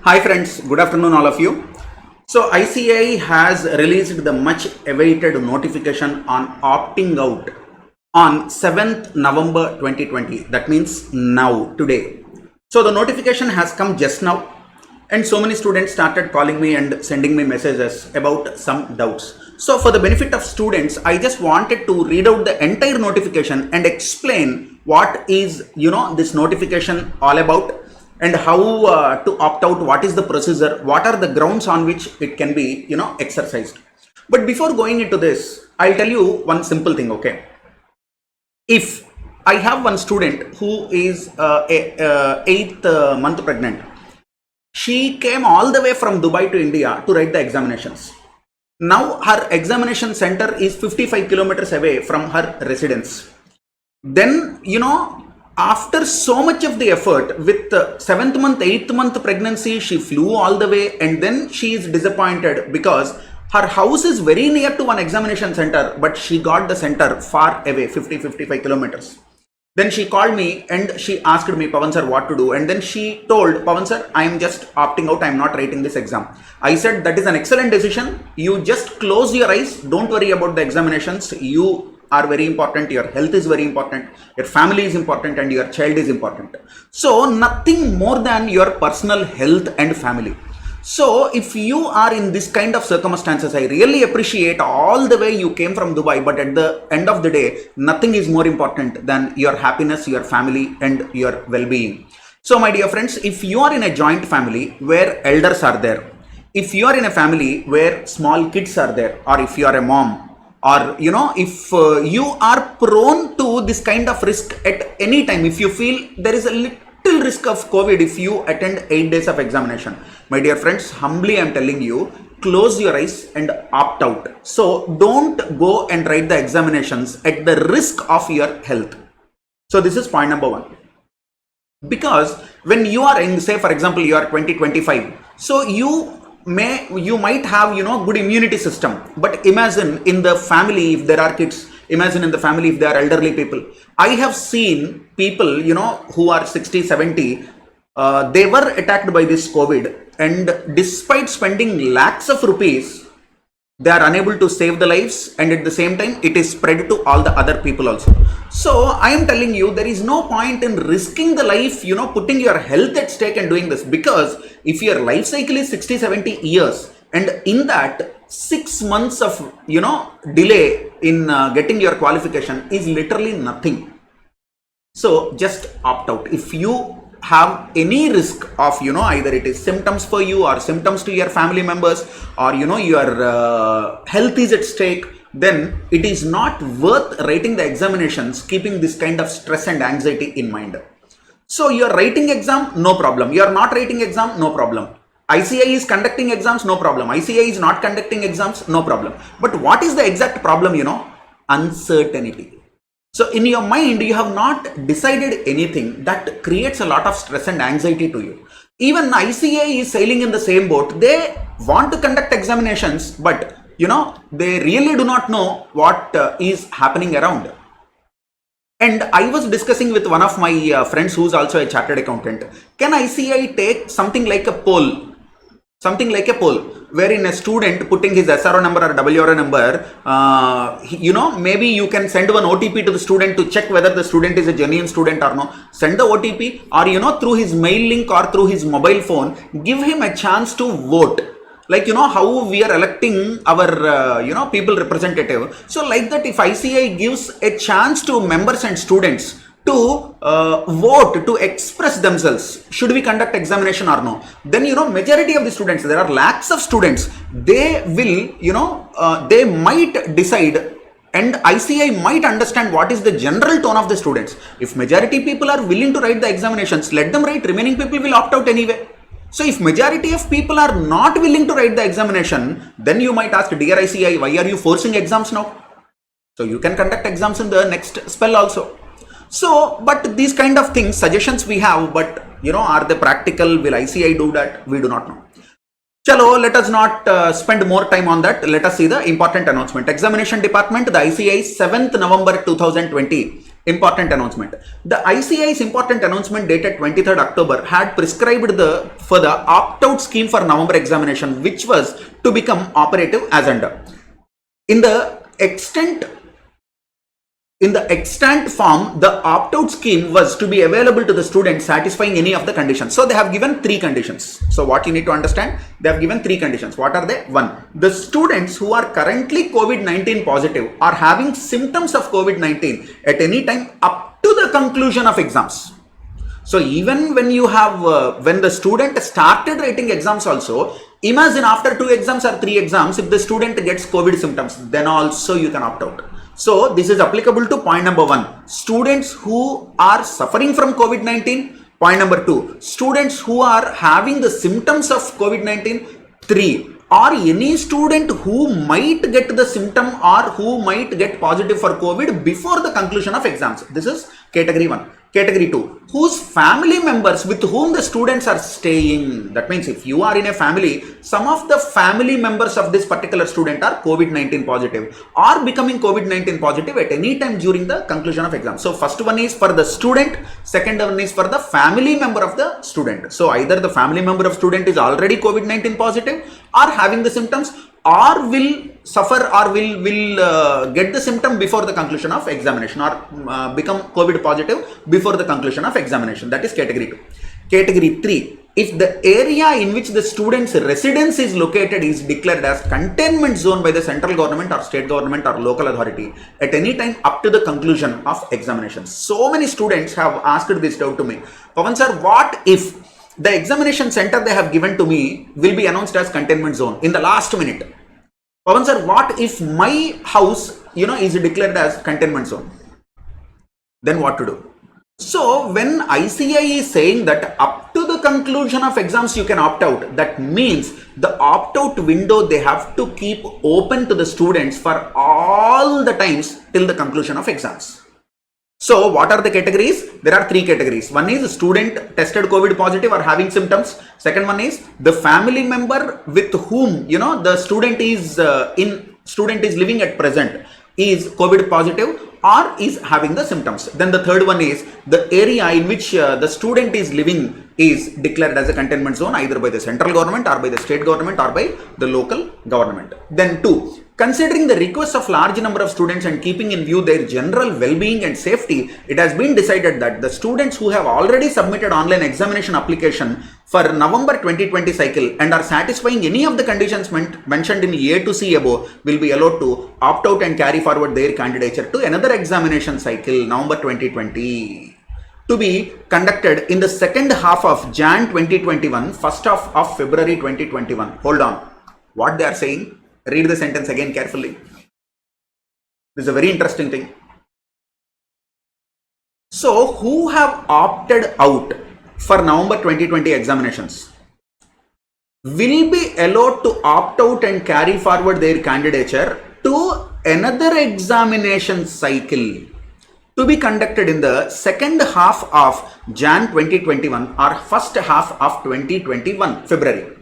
Hi friends, good afternoon all of you. So ICAI has released the much awaited notification on opting out on 7th November 2020. That means now, today. So the notification has come just now and so many students started calling me and sending me messages about some doubts. So for the benefit of students, I just wanted to read out the entire notification and explain what is, this notification all about, and how to opt out, what is the procedure, what are the grounds on which it can be, exercised. But before going into this, I'll tell you one simple thing, okay? If I have one student who is 8th month pregnant, she came all the way from Dubai to India to write the examinations. Now her examination center is 55 kilometers away from her residence. Then, after so much of the effort with 7th month, 8th month pregnancy, she flew all the way, and then she is disappointed because her house is very near to one examination center, but she got the center far away, 55 kilometers. Then she called me and she asked me, Pavan sir, what to do? And then she told, Pavan sir, I am just opting out. I am not writing this exam. I said, that is an excellent decision. You just close your eyes. Don't worry about the examinations. You are very important, your health is very important, your family is important, and your child is important. So nothing more than your personal health and family. So if you are in this kind of circumstances, I really appreciate all the way you came from Dubai, but at the end of the day, nothing is more important than your happiness, your family, and your well-being. So my dear friends, if you are in a joint family where elders are there, if you are in a family where small kids are there, or if you are a mom, or if you are prone to this kind of risk at any time, if you feel there is a little risk of COVID if you attend 8 days of examination, my dear friends, humbly I am telling you, close your eyes and opt out. So don't go and write the examinations at the risk of your health. So this is point number one. Because when you are in, say for example, you are 20-25, so you might have good immunity system, but imagine in the family if there are kids, imagine in the family if there are elderly people. I have seen people who are 60-70, they were attacked by this COVID, and despite spending lakhs of rupees, they are unable to save the lives, and at the same time it is spread to all the other people also. So I am telling you, there is no point in risking the life, putting your health at stake and doing this, because if your life cycle is 60-70 years, and in that 6 months of delay in getting your qualification is literally nothing. So just opt out. If you have any risk of either it is symptoms for you or symptoms to your family members, or your health is at stake, then it is not worth writing the examinations keeping this kind of stress and anxiety in mind. So you are writing exam, no problem. You are not writing exam, no problem. ICAI is conducting exams, no problem. ICAI is not conducting exams, no problem. But what is the exact problem? Uncertainty. So in your mind, you have not decided anything. That creates a lot of stress and anxiety to you. Even ICAI is sailing in the same boat. They want to conduct examinations, but they really do not know what is happening around. And I was discussing with one of my friends who is also a chartered accountant. Can ICAI take something like a poll? Wherein a student putting his SRO number or WRO number, maybe you can send one OTP to the student to check whether the student is a genuine student or no. Send the OTP, or through his mail link or through his mobile phone, give him a chance to vote. Like how we are electing our people representative. So like that, if ICAI gives a chance to members and students to vote, to express themselves, should we conduct examination or no, then majority of the students, there are lakhs of students, they will they might decide, and ICAI might understand what is the general tone of the students. If majority people are willing to write the examinations, let them write. Remaining people will opt out anyway. So if majority of people are not willing to write the examination, then you might ask, dear ICAI, why are you forcing exams now? So you can conduct exams in the next spell also. So, but these kind of things, suggestions we have, but are they practical? Will ICAI do that? We do not know. Chalo, let us not spend more time on that. Let us see the important announcement. Examination Department, the ICAI 7th November 2020 important announcement. The ICAI's important announcement dated 23rd October had prescribed for the opt-out scheme for November examination, which was to become operative as under. In the extant form, the opt-out scheme was to be available to the students satisfying any of the conditions. So they have given 3 conditions. So what you need to understand, they have given 3 conditions. What are they? 1. The students who are currently COVID-19 positive or having symptoms of COVID-19 at any time up to the conclusion of exams. So even when you have, when the student started writing exams also, imagine after 2 exams or 3 exams, if the student gets COVID symptoms, then also you can opt out. So this is applicable to point number 1, students who are suffering from COVID-19. Point number 2, students who are having the symptoms of COVID-19. 3, or any student who might get the symptom or who might get positive for COVID before the conclusion of exams. This is category 1. Category 2, whose family members with whom the students are staying. That means if you are in a family, some of the family members of this particular student are COVID-19 positive or becoming COVID-19 positive at any time during the conclusion of exam. So first one is for the student, second one is for the family member of the student. So either the family member of student is already COVID-19 positive or having the symptoms, or will suffer or will get the symptom before the conclusion of examination, or become COVID positive before the conclusion of examination. That is category 2. Category 3, if the area in which the student's residence is located is declared as containment zone by the central government or state government or local authority at any time up to the conclusion of examinations. So many students have asked this doubt to me. Pavan sir, what if the examination center they have given to me will be announced as containment zone in the last minute? Pavan sir, what if my house, is declared as containment zone? Then what to do? So when ICAI is saying that up to the conclusion of exams you can opt out, that means the opt-out window they have to keep open to the students for all the times till the conclusion of exams. So what are the categories? There are 3 categories. One is student tested COVID positive or having symptoms. Second one is the family member with whom the student is living at present is COVID positive or is having the symptoms. Then the third one is the area in which the student is living is declared as a containment zone either by the central government or by the state government or by the local government. Then 2, considering the requests of large number of students and keeping in view their general well-being and safety, it has been decided that the students who have already submitted online examination application for November 2020 cycle and are satisfying any of the conditions mentioned in A to C above will be allowed to opt out and carry forward their candidature to another examination cycle, November 2020. To be conducted in the second half of Jan 2021, first half of February 2021. Hold on. What they are saying? Read the sentence again carefully. This is a very interesting thing. So, who have opted out for November 2020 examinations will be allowed to opt out and carry forward their candidature to another examination cycle to be conducted in the second half of Jan 2021 or first half of 2021 February.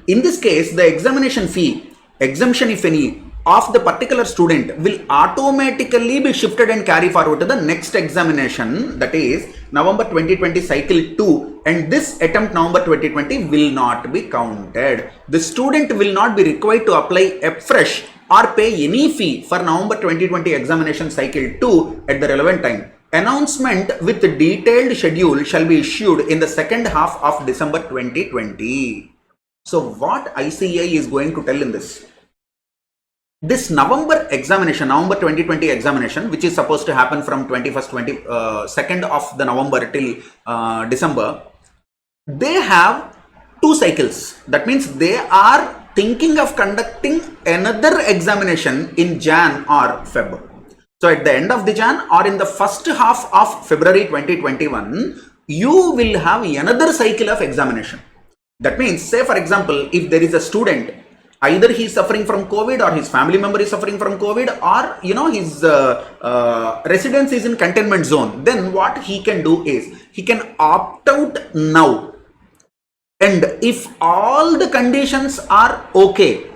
In this case, the examination fee, exemption if any, of the particular student will automatically be shifted and carry forward to the next examination, that is November 2020 cycle 2, and this attempt November 2020 will not be counted. The student will not be required to apply afresh or pay any fee for November 2020 examination cycle 2 at the relevant time. Announcement with detailed schedule shall be issued in the second half of December 2020. So what ICAI is going to tell in this? This November examination, November 2020 examination, which is supposed to happen from 2nd of the November till December, they have 2 cycles. That means they are thinking of conducting another examination in Jan or Feb. So at the end of the Jan or in the first half of February 2021, you will have another cycle of examination. That means, say for example, if there is a student, either he is suffering from COVID or his family member is suffering from COVID, or his residence is in containment zone, then what he can do is he can opt out now. And if all the conditions are okay,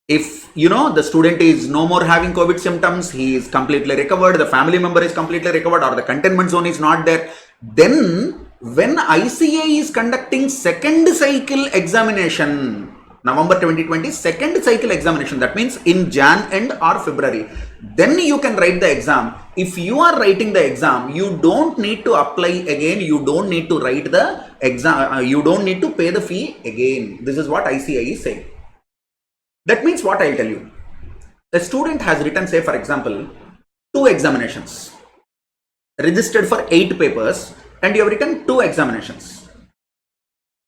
If the student is no more having COVID symptoms, he is completely recovered, the family member is completely recovered, or the containment zone is not there, then when ICAI is conducting second cycle examination, November 2020 second cycle examination, that means in Jan end or February, then you can write the exam. If you are writing the exam, you don't need to apply again, you don't need to write the exam, you don't need to pay the fee again. This is what ICAI is saying. That means what I'll tell you. The student has written, say for example, 2 examinations, registered for 8 papers, and you have written 2 examinations.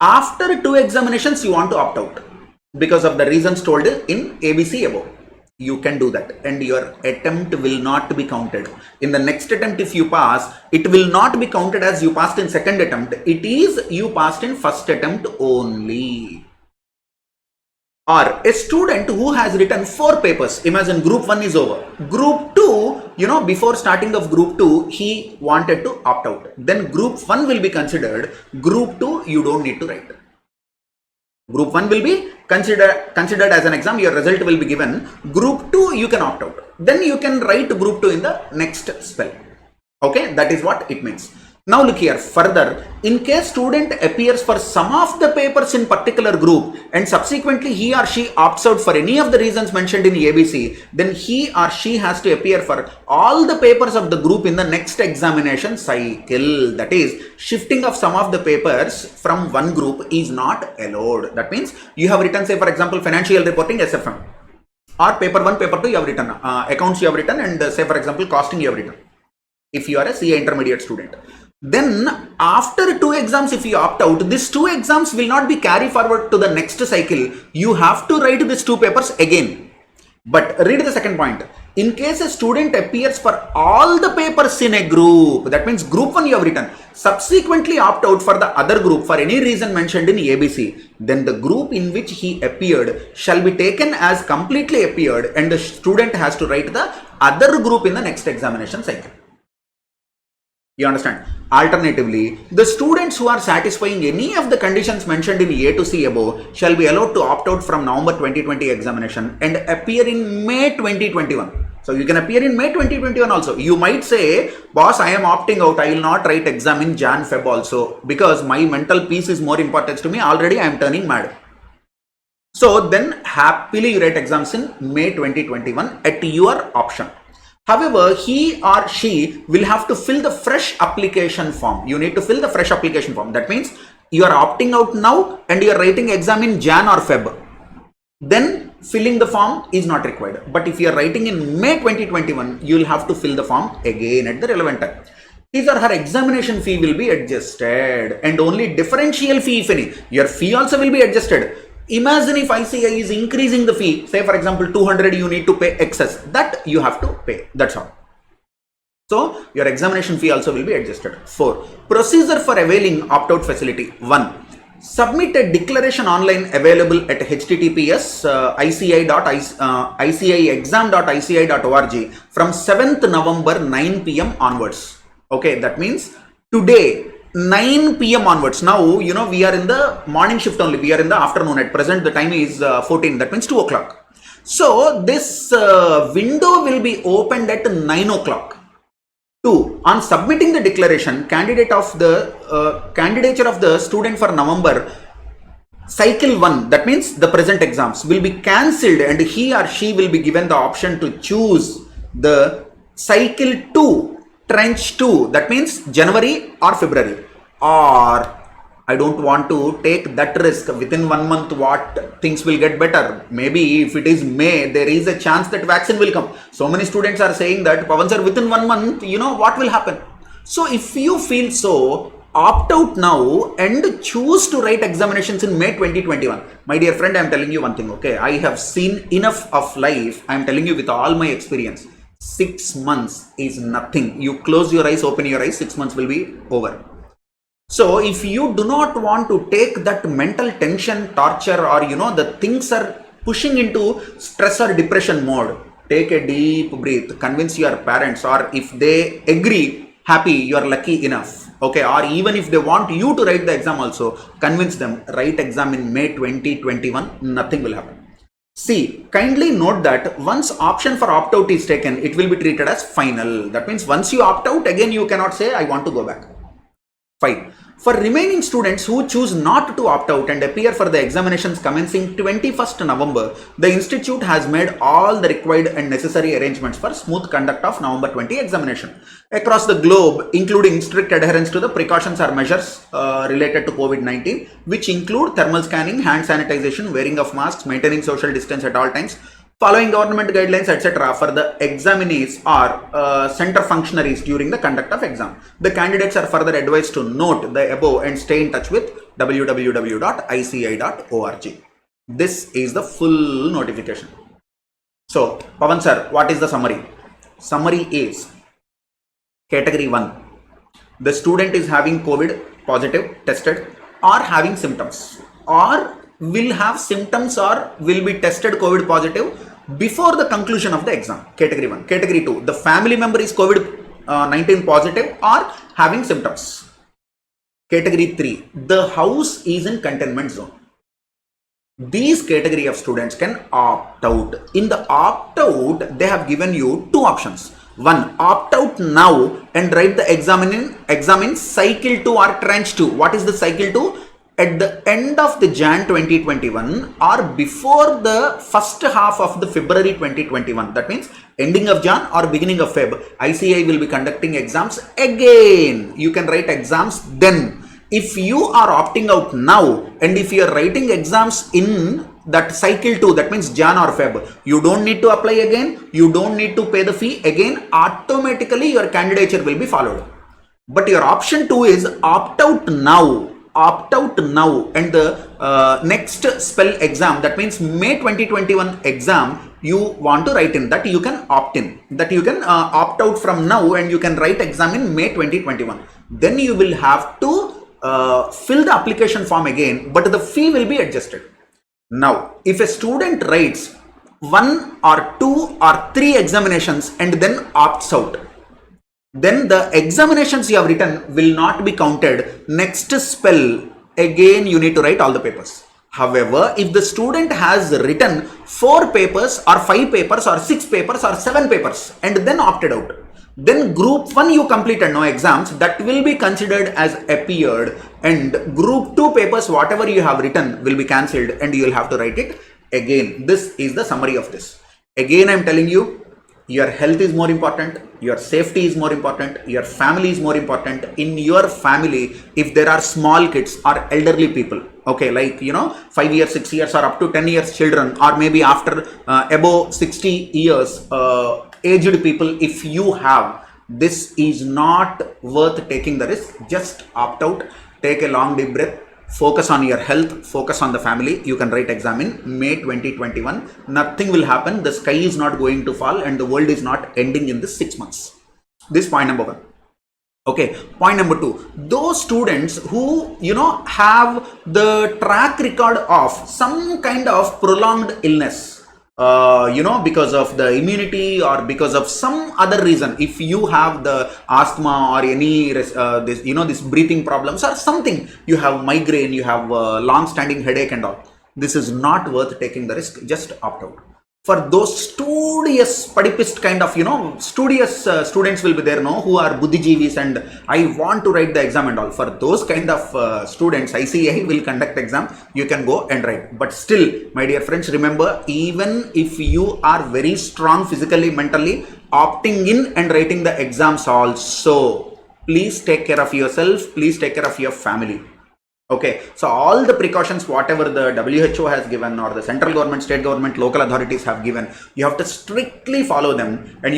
After 2 examinations, you want to opt out because of the reasons told in ABC above. You can do that, and your attempt will not be counted. In the next attempt, if you pass, it will not be counted as you passed in second attempt. It is you passed in first attempt only. Or a student who has written 4 papers, imagine group 1 is over, group 2, before starting of group 2, he wanted to opt out. Then group 1 will be considered, group 2 you don't need to write. Group 1 will be considered as an exam, your result will be given. Group 2 you can opt out. Then you can write group 2 in the next spell. Okay, that is what it means. Now look here, further, in case student appears for some of the papers in particular group and subsequently he or she opts out for any of the reasons mentioned in ABC, then he or she has to appear for all the papers of the group in the next examination cycle. That is, shifting of some of the papers from one group is not allowed. That means you have written, say for example, financial reporting SFM, or paper 1, paper 2 you have written, accounts you have written, and say for example, costing you have written, if you are a CA intermediate student. Then after 2 exams, if you opt out, these 2 exams will not be carried forward to the next cycle. You have to write these 2 papers again. But read the second point. In case a student appears for all the papers in a group, that means group 1 you have written, subsequently opt out for the other group for any reason mentioned in ABC, then the group in which he appeared shall be taken as completely appeared, and the student has to write the other group in the next examination cycle. You understand? Alternatively, the students who are satisfying any of the conditions mentioned in A to C above shall be allowed to opt out from November 2020 examination and appear in May 2021. So you can appear in May 2021 also. You might say, boss, I am opting out. I will not write exam in Jan Feb also because my mental peace is more important to me. Already I am turning mad. So then happily you write exams in May 2021 at your option. However, he or she will have to fill the fresh application form. You need to fill the fresh application form. That means you are opting out now and you are writing exam in Jan or Feb. Then filling the form is not required. But if you are writing in May 2021, you will have to fill the form again at the relevant time. His or her examination fee will be adjusted, and only differential fee, if any. Your fee also will be adjusted. Imagine if ICAI is increasing the fee, say for example 200 you need to pay excess, that you have to pay, that's all. So your examination fee also will be adjusted. 4. Procedure for availing opt-out facility. 1. Submit a declaration online available at https iciaexam.ici.org from 7th November 9 p.m. onwards. Okay, that means today 9 p.m. onwards. Now, we are in the morning shift only. We are in the afternoon. At present, the time is 14. That means 2 o'clock. So, this window will be opened at 9 o'clock. 2. On submitting the declaration, candidature of the student for November cycle 1, that means the present exams, will be cancelled and he or she will be given the option to choose the cycle 2. Tranche 2, that means January or February, or I don't want to take that risk. Within 1 month, what things will get better? Maybe if it is May, there is a chance that vaccine will come. So many students are saying that, Pavan sir, within 1 month, what will happen? So if you feel so, opt out now and choose to write examinations in May 2021. My dear friend, I am telling you one thing, okay? I have seen enough of life. I am telling you with all my experience. 6 months is nothing. You close your eyes, open your eyes, 6 months will be over. So if you do not want to take that mental tension, torture, or the things are pushing into stress or depression mode, take a deep breath, convince your parents, or if they agree, happy, you are lucky enough. Okay, or even if they want you to write the exam also, convince them, write exam in May 2021, nothing will happen. See, kindly note that once option for opt-out is taken, it will be treated as final. That means once you opt out, again you cannot say, I want to go back. Fine. For remaining students who choose not to opt out and appear for the examinations commencing 21st November, the institute has made all the required and necessary arrangements for smooth conduct of November 20 examination. Across the globe, including strict adherence to the precautions or measures related to COVID-19, which include thermal scanning, hand sanitization, wearing of masks, maintaining social distance at all times, following government guidelines, etc. for the examinees or center functionaries during the conduct of exam. The candidates are further advised to note the above and stay in touch with www.icai.org. This is the full notification. So, Pavan sir, what is the summary? Summary is Category 1. The student is having COVID positive, tested, or having symptoms, or will have symptoms or will be tested COVID positive before the conclusion of the exam. Category 1. Category 2. The family member is COVID-19 positive or having symptoms. Category 3. The house is in containment zone. These category of students can opt out. In the opt out, they have given you two options. One, opt out now and write the exam in cycle 2 or tranche 2. What is the cycle 2? At the end of the Jan 2021 or before the first half of the February 2021. That means ending of Jan or beginning of Feb. ICAI will be conducting exams again. You can write exams then. If you are opting out now and if you are writing exams in that cycle 2, that means Jan or Feb, you don't need to apply again. You don't need to pay the fee again. Automatically your candidature will be followed. But your option 2 is opt out now. Opt out now and the next spell exam, that means May 2021 exam, you want to write in that you can opt in, that you can opt out from now and you can write exam in May 2021. Then you will have to fill the application form again, but the fee will be adjusted. Now, if a student writes 1 or 2 or 3 examinations and then opts out, then the examinations you have written will not be counted. Next spell, again you need to write all the papers. However, if the student has written 4 papers or 5 papers or 6 papers or 7 papers and then opted out, then group 1 you completed no exams, that will be considered as appeared, and group 2 papers whatever you have written will be cancelled and you will have to write it again. This is the summary of this. Again I am telling you, your health is more important, your safety is more important, your family is more important. In your family, if there are small kids or elderly people, okay, like 5 years, 6 years or up to 10 years children, or maybe after above 60 years aged people, if you have, this is not worth taking the risk. Just opt out, take a long deep breath, focus on your health, focus on the family. You can write exam in May 2021. Nothing will happen. The sky is not going to fall and the world is not ending in this 6 months. This point number 1. Okay, point number 2. Those students who have the track record of some kind of prolonged illness, because of the immunity or because of some other reason, if you have the asthma or any this breathing problems or something, you have migraine, you have long standing headache and all, this is not worth taking the risk. Just opt out. For those studious padipist kind of studious students will be there who are buddhijeevis and I want to write the exam and all, for those kind of students ICAI will conduct exam. You can go and write. But still, my dear friends, remember, even if you are very strong physically, mentally, opting in and writing the exams also, please take care of yourself, please take care of your family. Okay, so all the precautions whatever the WHO has given or the central government, state government, local authorities have given, you have to strictly follow them. And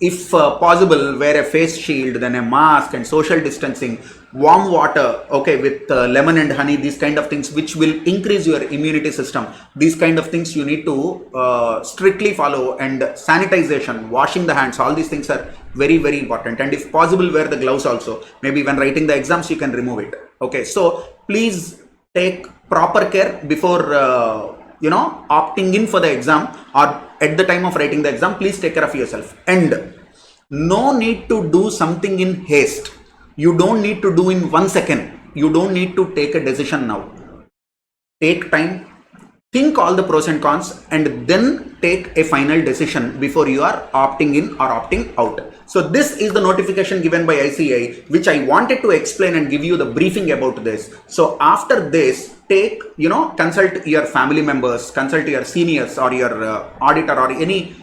if possible, wear a face shield, then a mask and social distancing, warm water, okay, with lemon and honey, these kind of things which will increase your immunity system. These kind of things you need to strictly follow, and sanitization, washing the hands, all these things are very, very important. And if possible, wear the gloves also. Maybe when writing the exams, you can remove it. Okay, so please take proper care before opting in for the exam or at the time of writing the exam. Please take care of yourself, and no need to do something in haste. You don't need to do in 1 second. You don't need to take a decision now. Take time, think all the pros and cons, and then take a final decision before you are opting in or opting out. So this is the notification given by ICAI, which I wanted to explain and give you the briefing about this. So after this, take, consult your family members, consult your seniors or your auditor or any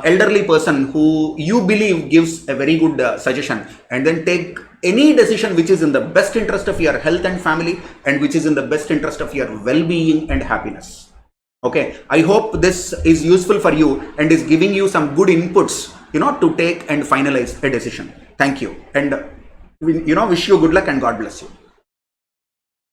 elderly person who you believe gives a very good suggestion, and then take any decision which is in the best interest of your health and family, and which is in the best interest of your well-being and happiness. Okay, I hope this is useful for you and is giving you some good inputs, to take and finalize a decision. Thank you, and wish you good luck and God bless you.